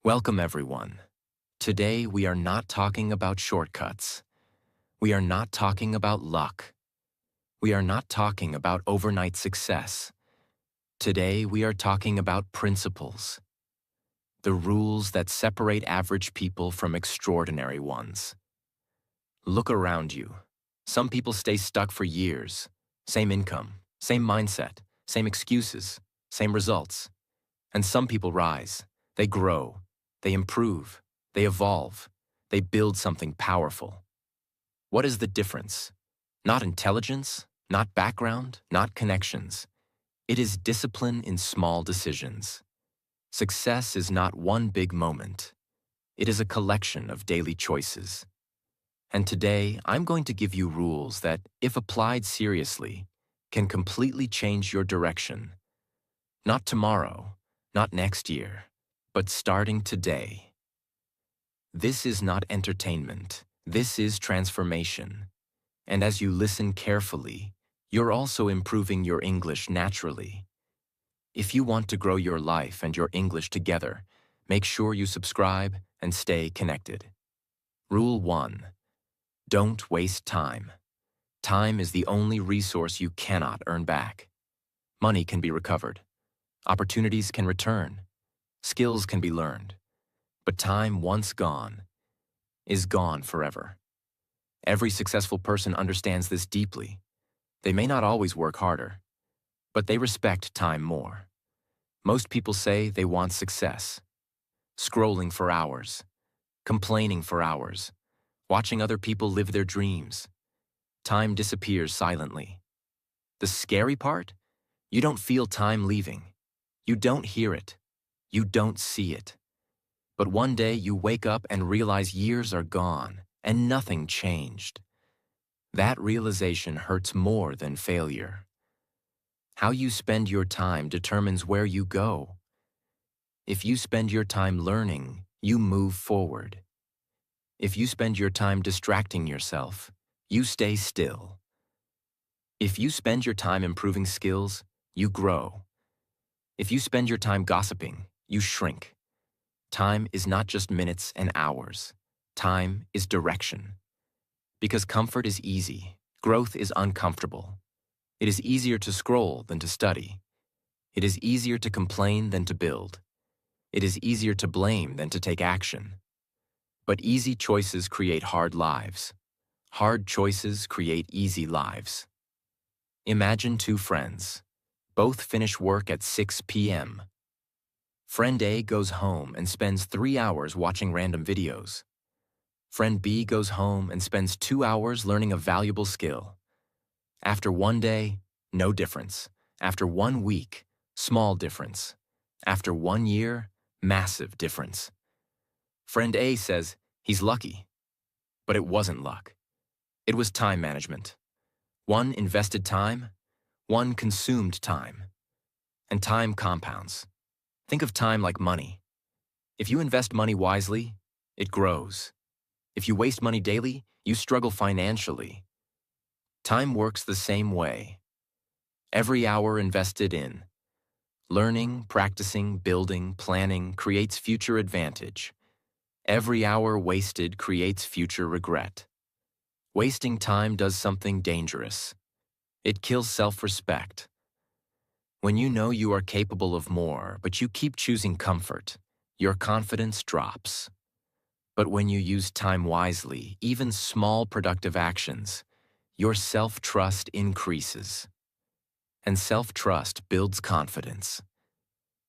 Welcome, everyone. Today, we are not talking about shortcuts. We are not talking about luck. We are not talking about overnight success. Today, we are talking about principles, the rules that separate average people from extraordinary ones. Look around you. Some people stay stuck for years. Same income, same mindset, same excuses, same results. And some people rise. They grow. They improve. They evolve. They build something powerful. What is the difference? Not intelligence, not background, not connections. It is discipline in small decisions. Success is not one big moment. It is a collection of daily choices. And today, I'm going to give you rules that, if applied seriously, can completely change your direction. Not tomorrow, not next year, but starting today. This is not entertainment. This is transformation. And as you listen carefully, you're also improving your English naturally. If you want to grow your life and your English together, make sure you subscribe and stay connected. Rule 1. Don't waste time. Time is the only resource you cannot earn back. Money can be recovered. Opportunities can return. Skills can be learned. But time once gone is gone forever. Every successful person understands this deeply. They may not always work harder, but they respect time more. Most people say they want success. Scrolling for hours, complaining for hours, watching other people live their dreams. Time disappears silently. The scary part? You don't feel time leaving. You don't hear it. You don't see it. But one day you wake up and realize years are gone and nothing changed. That realization hurts more than failure. How you spend your time determines where you go. If you spend your time learning, you move forward. If you spend your time distracting yourself, you stay still. If you spend your time improving skills, you grow. If you spend your time gossiping, you shrink. Time is not just minutes and hours. Time is direction. Because comfort is easy, growth is uncomfortable. It is easier to scroll than to study. It is easier to complain than to build. It is easier to blame than to take action. But easy choices create hard lives. Hard choices create easy lives. Imagine two friends. Both finish work at 6 p.m. Friend A goes home and spends 3 hours watching random videos. Friend B goes home and spends 2 hours learning a valuable skill. After one day, no difference. After 1 week, small difference. After 1 year, massive difference. Friend A says he's lucky. But it wasn't luck. It was time management. One invested time, one consumed time. And time compounds. Think of time like money. If you invest money wisely, it grows. If you waste money daily, you struggle financially. Time works the same way. Every hour invested in learning, practicing, building, planning creates future advantage. Every hour wasted creates future regret. Wasting time does something dangerous. It kills self-respect. When you know you are capable of more, but you keep choosing comfort, your confidence drops. But when you use time wisely, even small productive actions, your self-trust increases. And self-trust builds confidence.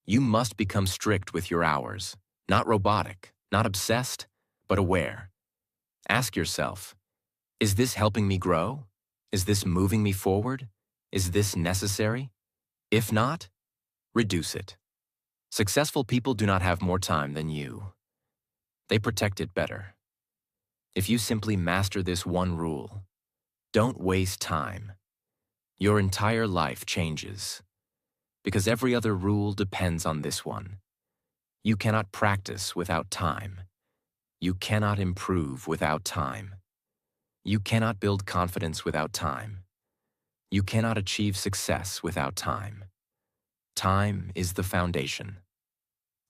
You must become strict with your hours, not robotic, not obsessed, but aware. Ask yourself, is this helping me grow? Is this moving me forward? Is this necessary? If not, reduce it. Successful people do not have more time than you. They protect it better. If you simply master this one rule, don't waste time, your entire life changes. Because every other rule depends on this one. You cannot practice without time. You cannot improve without time. You cannot build confidence without time. You cannot achieve success without time. Time is the foundation.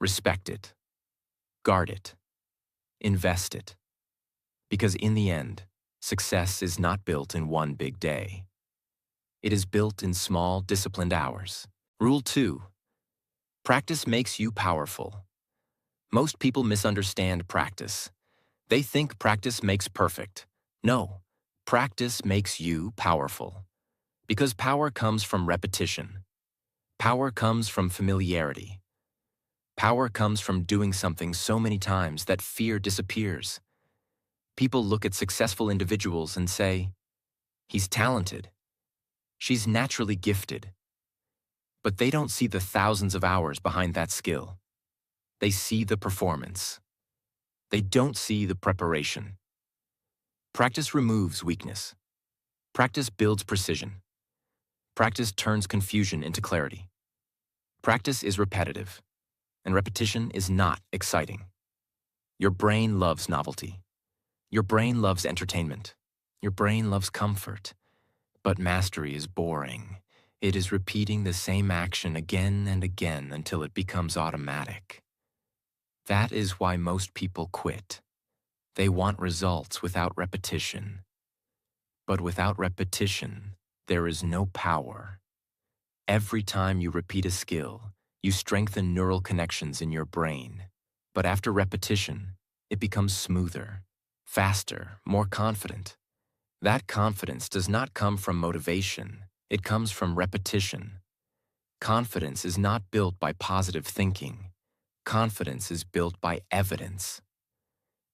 Respect it. Guard it. Invest it. Because in the end, success is not built in one big day. It is built in small, disciplined hours. Rule 2. Practice makes you powerful. Most people misunderstand practice. They think practice makes perfect. No, practice makes you powerful. Because power comes from repetition. Power comes from familiarity. Power comes from doing something so many times that fear disappears. People look at successful individuals and say, "He's talented. She's naturally gifted." But they don't see the thousands of hours behind that skill. They see the performance. They don't see the preparation. Practice removes weakness. Practice builds precision. Practice turns confusion into clarity. Practice is repetitive, and repetition is not exciting. Your brain loves novelty. Your brain loves entertainment. Your brain loves comfort. But mastery is boring. It is repeating the same action again and again until it becomes automatic. That is why most people quit. They want results without repetition. But without repetition, there is no power. Every time you repeat a skill, you strengthen neural connections in your brain. But after repetition, it becomes smoother, faster, more confident. That confidence does not come from motivation. It comes from repetition. Confidence is not built by positive thinking. Confidence is built by evidence.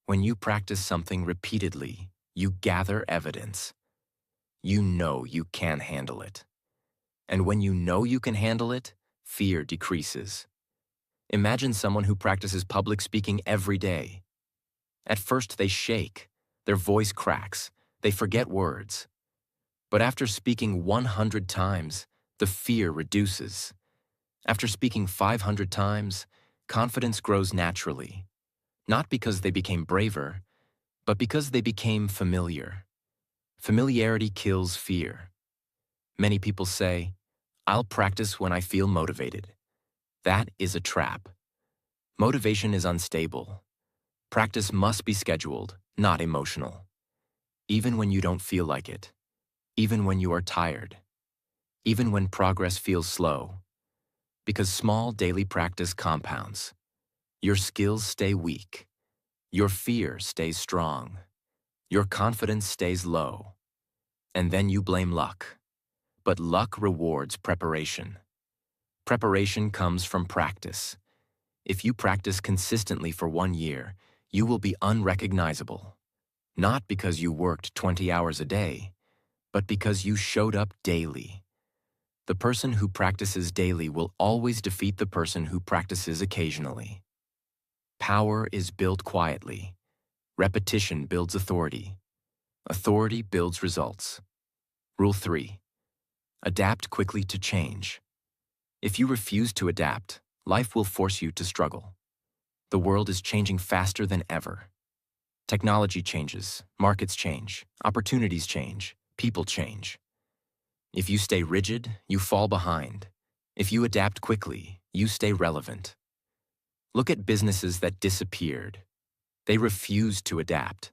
When you practice something repeatedly, you gather evidence. You know you can handle it. And when you know you can handle it, fear decreases. Imagine someone who practices public speaking every day. At first they shake, their voice cracks, they forget words. But after speaking 100 times, the fear reduces. After speaking 500 times, confidence grows naturally. Not because they became braver, but because they became familiar. Familiarity kills fear. Many people say, "I'll practice when I feel motivated." That is a trap. Motivation is unstable. Practice must be scheduled, not emotional. Even when you don't feel like it. Even when you are tired. Even when progress feels slow. Because small daily practice compounds. Your skills stay weak. Your fear stays strong. Your confidence stays low. And then you blame luck. But luck rewards preparation. Preparation comes from practice. If you practice consistently for 1 year, you will be unrecognizable. Not because you worked 20 hours a day, but because you showed up daily. The person who practices daily will always defeat the person who practices occasionally. Power is built quietly. Repetition builds authority. Authority builds results. Rule 3. Adapt quickly to change. If you refuse to adapt, life will force you to struggle. The world is changing faster than ever. Technology changes, markets change, opportunities change, people change. If you stay rigid, you fall behind. If you adapt quickly, you stay relevant. Look at businesses that disappeared. They refused to adapt.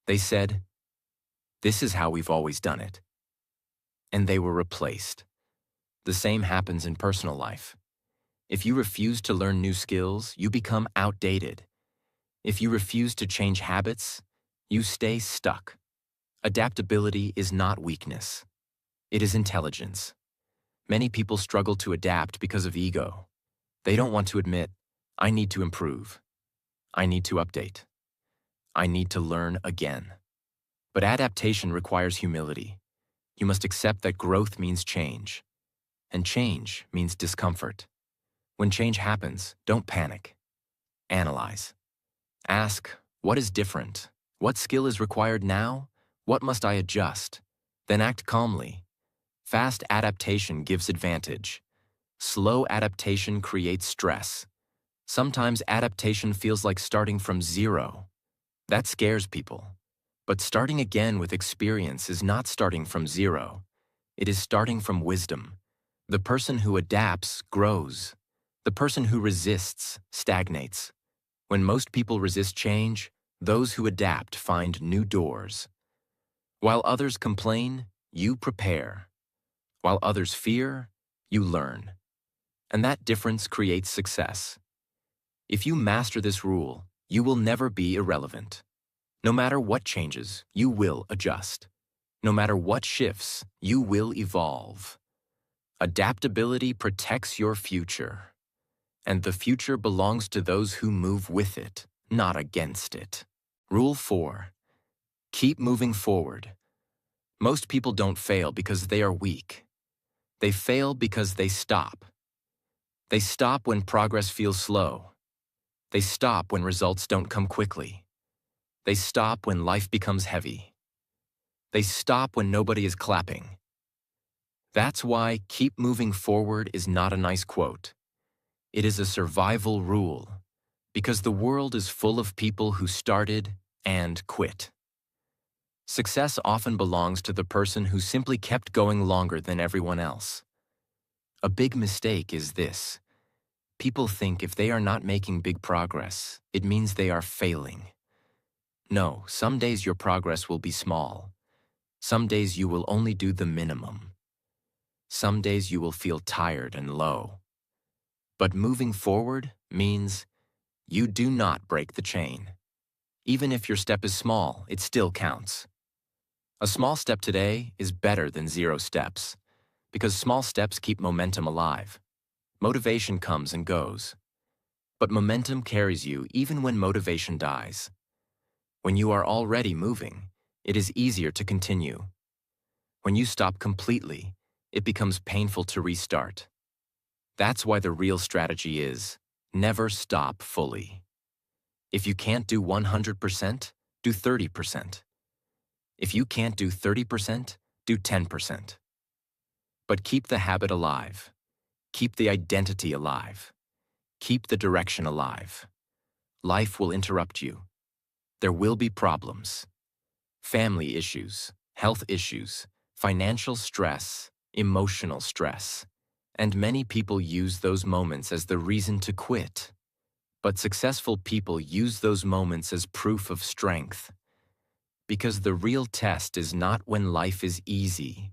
They said, "This is how we've always done it." And they were replaced. The same happens in personal life. If you refuse to learn new skills, you become outdated. If you refuse to change habits, you stay stuck. Adaptability is not weakness. It is intelligence. Many people struggle to adapt because of ego. They don't want to admit, "I need to improve. I need to update. I need to learn again." But adaptation requires humility. You must accept that growth means change. And change means discomfort. When change happens, don't panic. Analyze. Ask, what is different? What skill is required now? What must I adjust? Then act calmly. Fast adaptation gives advantage. Slow adaptation creates stress. Sometimes adaptation feels like starting from zero. That scares people. But starting again with experience is not starting from zero. It is starting from wisdom. The person who adapts grows. The person who resists stagnates. When most people resist change, those who adapt find new doors. While others complain, you prepare. While others fear, you learn. And that difference creates success. If you master this rule, you will never be irrelevant. No matter what changes, you will adjust. No matter what shifts, you will evolve. Adaptability protects your future. And the future belongs to those who move with it, not against it. Rule 4. Keep moving forward. Most people don't fail because they are weak. They fail because they stop. They stop when progress feels slow. They stop when results don't come quickly. They stop when life becomes heavy. They stop when nobody is clapping. That's why keep moving forward is not a nice quote. It is a survival rule, because the world is full of people who started and quit. Success often belongs to the person who simply kept going longer than everyone else. A big mistake is this. People think if they are not making big progress, it means they are failing. No, some days your progress will be small. Some days you will only do the minimum. Some days you will feel tired and low. But moving forward means you do not break the chain. Even if your step is small, it still counts. A small step today is better than 0 steps, because small steps keep momentum alive. Motivation comes and goes. But momentum carries you even when motivation dies. When you are already moving, it is easier to continue. When you stop completely, it becomes painful to restart. That's why the real strategy is never stop fully. If you can't do 100%, do 30%. If you can't do 30%, do 10%. But keep the habit alive. Keep the identity alive. Keep the direction alive. Life will interrupt you. There will be problems. Family issues, health issues, financial stress, emotional stress. And many people use those moments as the reason to quit. But successful people use those moments as proof of strength. Because the real test is not when life is easy.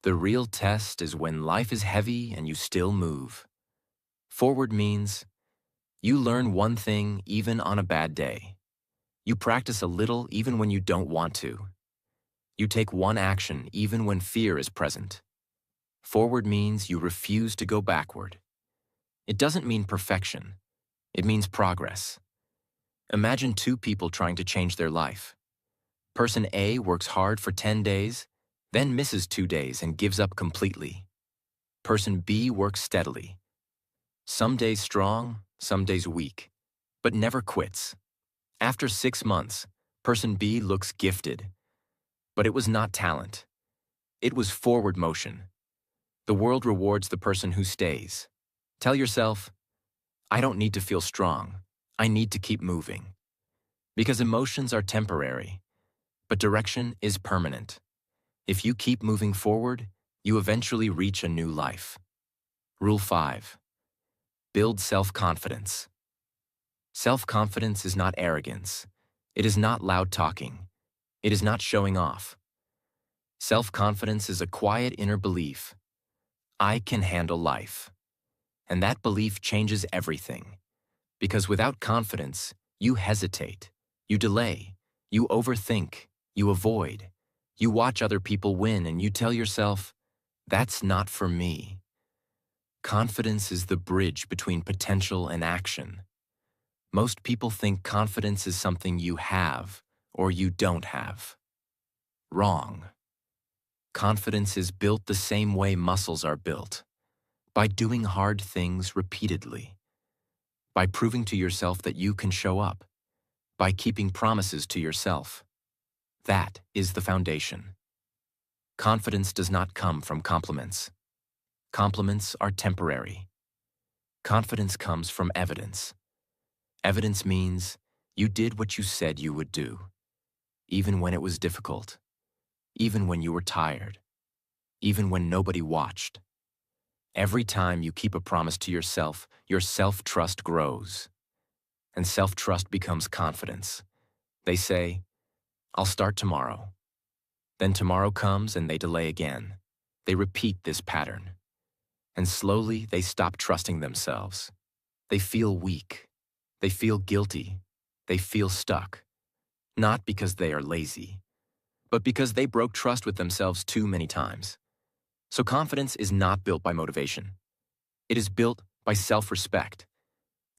The real test is when life is heavy and you still move. Forward means you learn one thing even on a bad day. You practice a little even when you don't want to. You take one action even when fear is present. Forward means you refuse to go backward. It doesn't mean perfection. It means progress. Imagine 2 people trying to change their life. Person A works hard for 10 days, then misses 2 days and gives up completely. Person B works steadily. Some days strong, some days weak, but never quits. After 6 months, person B looks gifted. But it was not talent. It was forward motion. The world rewards the person who stays. Tell yourself, I don't need to feel strong. I need to keep moving. Because emotions are temporary, but direction is permanent. If you keep moving forward, you eventually reach a new life. Rule 5. Build self-confidence. Self-confidence is not arrogance. It is not loud talking. It is not showing off. Self-confidence is a quiet inner belief. I can handle life. And that belief changes everything. Because without confidence, you hesitate, you delay, you overthink, you avoid. You watch other people win and you tell yourself, that's not for me. Confidence is the bridge between potential and action. Most people think confidence is something you have or you don't have. Wrong. Confidence is built the same way muscles are built, by doing hard things repeatedly, by proving to yourself that you can show up, by keeping promises to yourself. That is the foundation. Confidence does not come from compliments. Compliments are temporary. Confidence comes from evidence. Evidence means you did what you said you would do, even when it was difficult, even when you were tired, even when nobody watched. Every time you keep a promise to yourself, your self-trust grows. and self-trust becomes confidence. They say, "I'll start tomorrow." Then tomorrow comes and they delay again. They repeat this pattern. And slowly they stop trusting themselves. They feel weak. They feel guilty. They feel stuck. Not because they are lazy, but because they broke trust with themselves too many times. So confidence is not built by motivation. It is built by self-respect.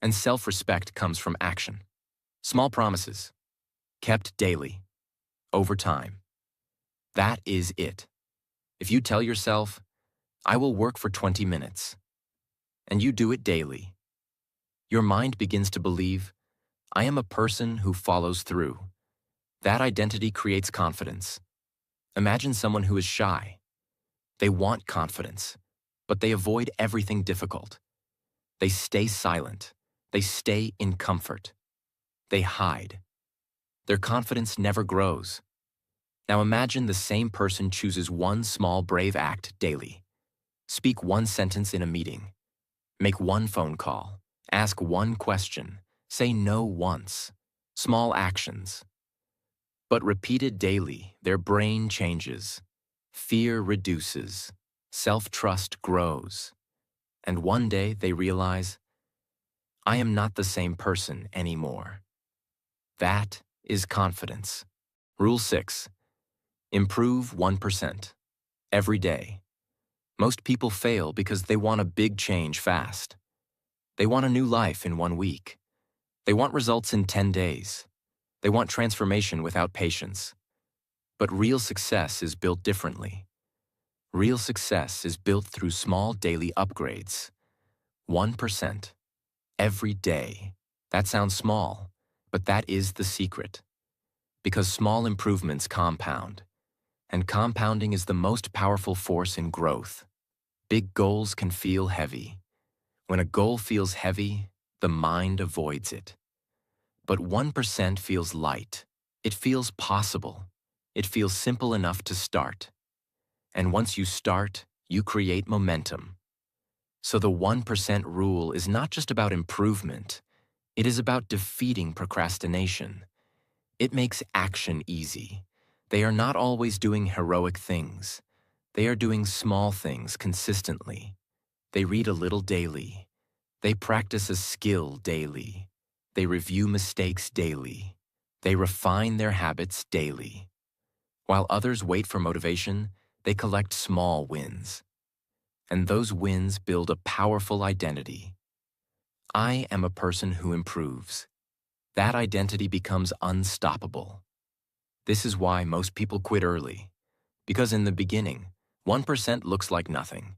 And self-respect comes from action. Small promises, kept daily, over time. That is it. If you tell yourself, "I will work for 20 minutes," and you do it daily, your mind begins to believe, "I am a person who follows through." That identity creates confidence. Imagine someone who is shy. They want confidence, but they avoid everything difficult. They stay silent. They stay in comfort. They hide. Their confidence never grows. Now imagine the same person chooses one small brave act daily. Speak one sentence in a meeting. Make one phone call. Ask one question. Say no once. Small actions. But repeated daily, their brain changes. Fear reduces. Self-trust grows. And one day they realize, "I am not the same person anymore." That is confidence. Rule 6. Improve 1%. Every day. Most people fail because they want a big change fast. They want a new life in 1 week. They want results in 10 days. They want transformation without patience. But real success is built differently. Real success is built through small daily upgrades. 1%. Every day. That sounds small, but that is the secret. Because small improvements compound. And compounding is the most powerful force in growth. Big goals can feel heavy. When a goal feels heavy, the mind avoids it. But 1% feels light. It feels possible. It feels simple enough to start. And once you start, you create momentum. So the 1% rule is not just about improvement. It is about defeating procrastination. It makes action easy. They are not always doing heroic things. They are doing small things consistently. They read a little daily. They practice a skill daily. They review mistakes daily. They refine their habits daily. While others wait for motivation, they collect small wins. And those wins build a powerful identity. I am a person who improves. That identity becomes unstoppable. This is why most people quit early. Because in the beginning, 1% looks like nothing.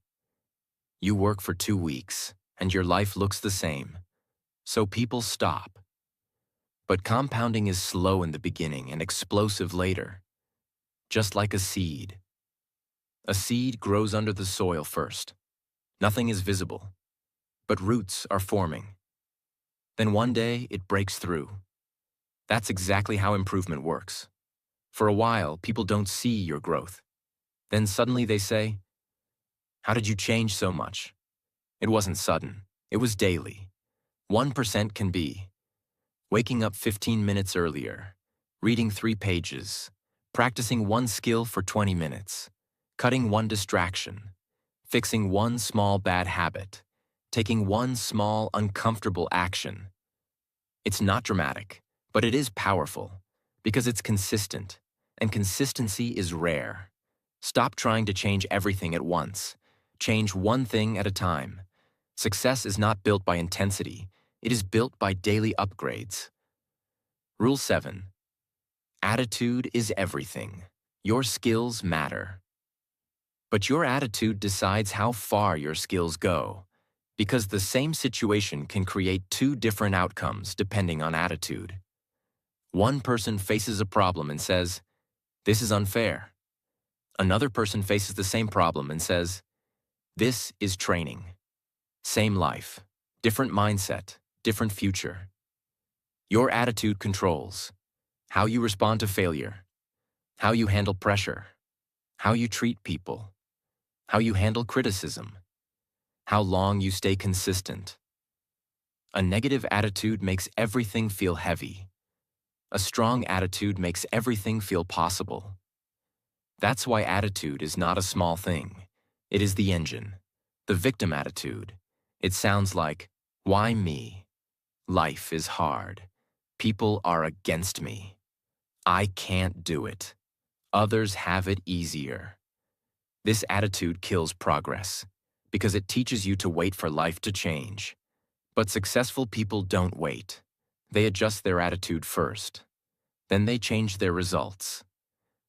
You work for 2 weeks, and your life looks the same. So people stop. But compounding is slow in the beginning and explosive later. Just like a seed. A seed grows under the soil first. Nothing is visible. But roots are forming. Then one day, it breaks through. That's exactly how improvement works. For a while, people don't see your growth. Then suddenly they say, "How did you change so much?" It wasn't sudden. It was daily. 1% can be waking up 15 minutes earlier, reading 3 pages, practicing one skill for 20 minutes, cutting one distraction, fixing one small bad habit, taking one small uncomfortable action. It's not dramatic, but it is powerful because it's consistent, and consistency is rare. Stop trying to change everything at once. Change one thing at a time. Success is not built by intensity. It is built by daily upgrades. Rule 7. Attitude is everything. Your skills matter. But your attitude decides how far your skills go, because the same situation can create 2 different outcomes depending on attitude. One person faces a problem and says, "This is unfair." Another person faces the same problem and says, "This is training." Same life, different mindset, different future. Your attitude controls how you respond to failure, how you handle pressure, how you treat people, how you handle criticism, how long you stay consistent. A negative attitude makes everything feel heavy. A strong attitude makes everything feel possible. That's why attitude is not a small thing. It is the engine. The victim attitude. It sounds like, why me? Life is hard. People are against me. I can't do it. Others have it easier. This attitude kills progress because it teaches you to wait for life to change. But successful people don't wait. They adjust their attitude first. Then they change their results.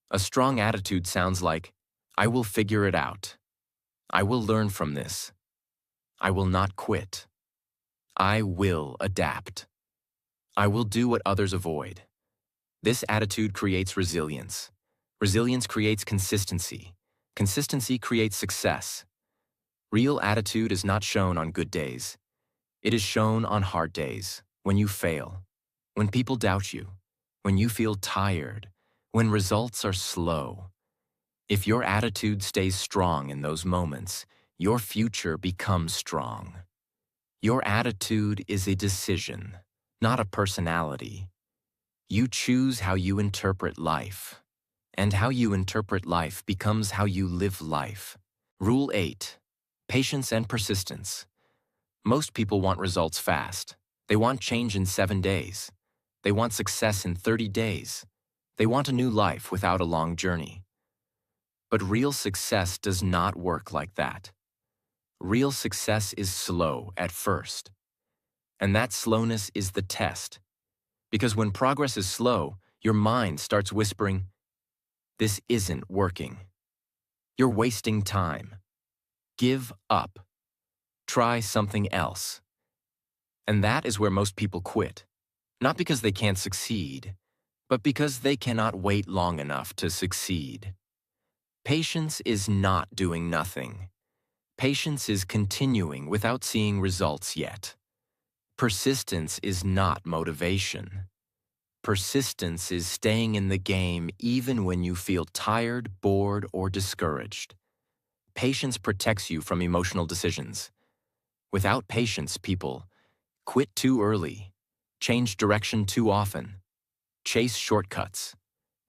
A strong attitude sounds like, I will figure it out. I will learn from this. I will not quit. I will adapt. I will do what others avoid. This attitude creates resilience. Resilience creates consistency. Consistency creates success. Real attitude is not shown on good days. It is shown on hard days, when you fail, when people doubt you, when you feel tired, when results are slow. If your attitude stays strong in those moments, your future becomes strong. Your attitude is a decision, not a personality. You choose how you interpret life, and how you interpret life becomes how you live life. Rule 8. Patience and persistence. Most people want results fast. They want change in 7 days. They want success in 30 days. They want a new life without a long journey. But real success does not work like that. Real success is slow at first. And that slowness is the test. Because when progress is slow, your mind starts whispering, this isn't working. You're wasting time. Give up. Try something else. And that is where most people quit. Not because they can't succeed, but because they cannot wait long enough to succeed. Patience is not doing nothing. Patience is continuing without seeing results yet. Persistence is not motivation. Persistence is staying in the game even when you feel tired, bored, or discouraged. Patience protects you from emotional decisions. Without patience, people quit too early, change direction too often, chase shortcuts,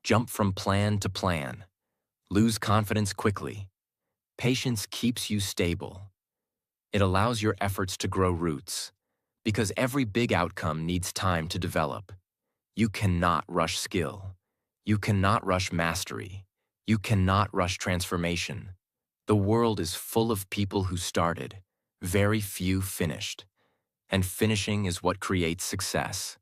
jump from plan to plan, lose confidence quickly. Patience keeps you stable. It allows your efforts to grow roots, because every big outcome needs time to develop. You cannot rush skill. You cannot rush mastery. You cannot rush transformation. The world is full of people who started, very few finished. And finishing is what creates success.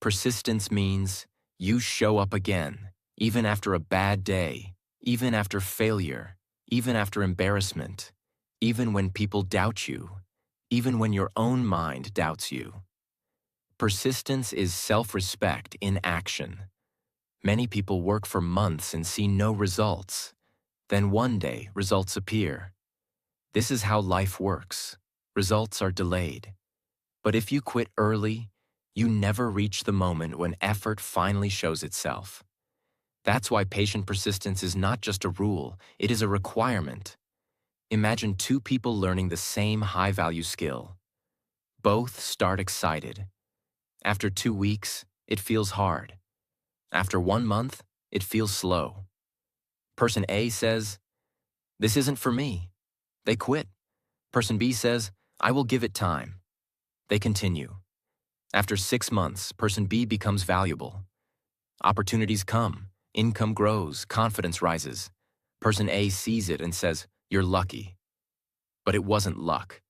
Persistence means you show up again, even after a bad day, even after failure, even after embarrassment, even when people doubt you, even when your own mind doubts you. Persistence is self-respect in action. Many people work for months and see no results. Then one day, results appear. This is how life works. Results are delayed. But if you quit early, you never reach the moment when effort finally shows itself. That's why patient persistence is not just a rule, it is a requirement. Imagine two people learning the same high-value skill. Both start excited. After 2 weeks, it feels hard. After 1 month, it feels slow. Person A says, "This isn't for me." They quit. Person B says, "I will give it time." They continue. After 6 months, person B becomes valuable. Opportunities come, income grows, confidence rises. Person A sees it and says, "You're lucky." But it wasn't luck.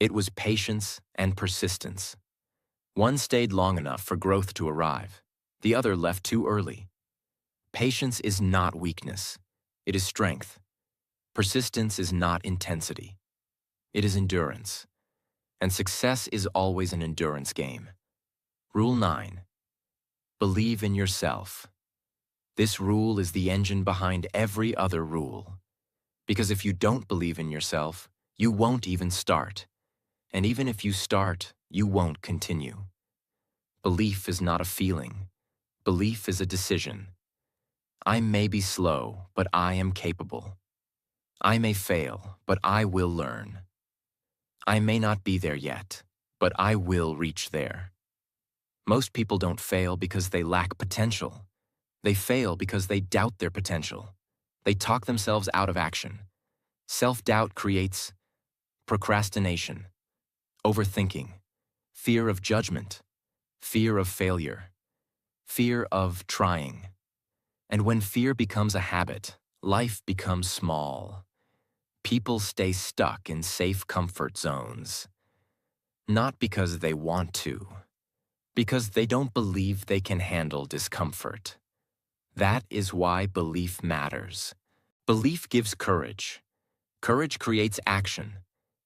It was patience and persistence. One stayed long enough for growth to arrive. The other left too early. Patience is not weakness. It is strength. Persistence is not intensity. It is endurance. And success is always an endurance game. Rule 9. Believe in yourself. This rule is the engine behind every other rule. Because if you don't believe in yourself, you won't even start. And even if you start, you won't continue. Belief is not a feeling. Belief is a decision. I may be slow, but I am capable. I may fail, but I will learn. I may not be there yet, but I will reach there. Most people don't fail because they lack potential. They fail because they doubt their potential. They talk themselves out of action. Self-doubt creates procrastination, overthinking, fear of judgment, fear of failure, fear of trying. And when fear becomes a habit, life becomes small. People stay stuck in safe comfort zones. Not because they want to, because they don't believe they can handle discomfort. That is why belief matters. Belief gives courage. Courage creates action.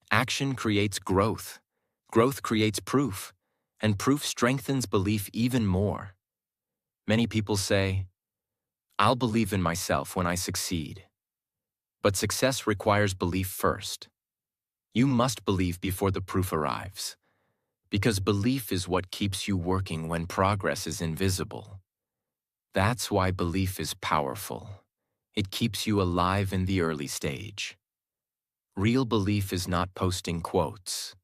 Action creates growth. Growth creates proof. And proof strengthens belief even more. Many people say, "I'll believe in myself when I succeed." But success requires belief first. You must believe before the proof arrives. Because belief is what keeps you working when progress is invisible. That's why belief is powerful. It keeps you alive in the early stage. Real belief is not posting quotes.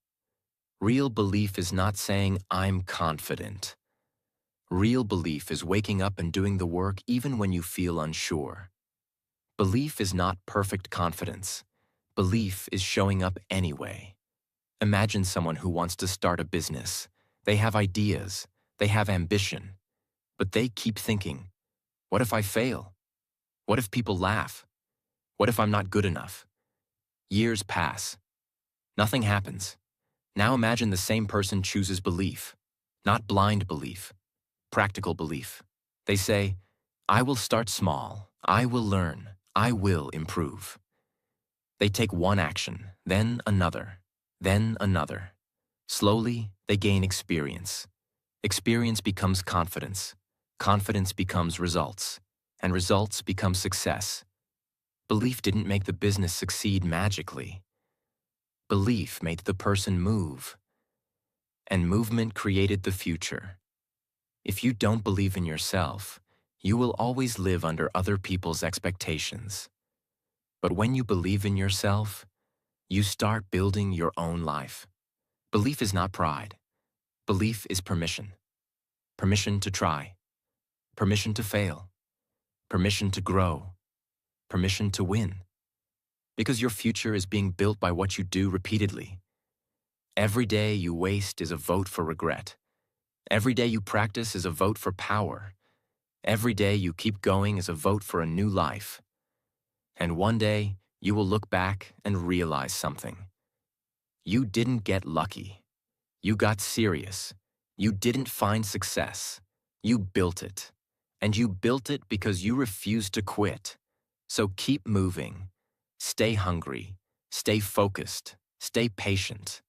Real belief is not saying, "I'm confident." Real belief is waking up and doing the work even when you feel unsure. Belief is not perfect confidence. Belief is showing up anyway. Imagine someone who wants to start a business. They have ideas, they have ambition, but they keep thinking, "What if I fail? What if people laugh? What if I'm not good enough?" Years pass. Nothing happens. Now imagine the same person chooses belief, not blind belief, practical belief. They say, "I will start small. I will learn. I will improve." They take one action, then another, then another. Slowly, they gain experience. Experience becomes confidence. Confidence becomes results. And results become success. Belief didn't make the business succeed magically. Belief made the person move. And movement created the future. If you don't believe in yourself, you will always live under other people's expectations. But when you believe in yourself, you start building your own life. Belief is not pride. Belief is permission. Permission to try. Permission to fail. Permission to grow. Permission to win. Because your future is being built by what you do repeatedly. Every day you waste is a vote for regret. Every day you practice is a vote for power. Every day you keep going is a vote for a new life. And one day, you will look back and realize something. You didn't get lucky. You got serious. You didn't find success. You built it. And you built it because you refused to quit. So keep moving. Stay hungry. Stay focused. Stay patient.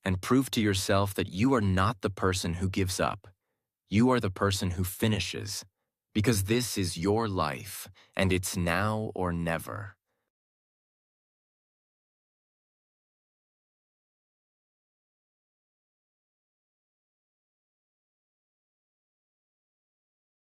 And prove to yourself that you are not the person who gives up. You are the person who finishes. Because this is your life, and it's now or never.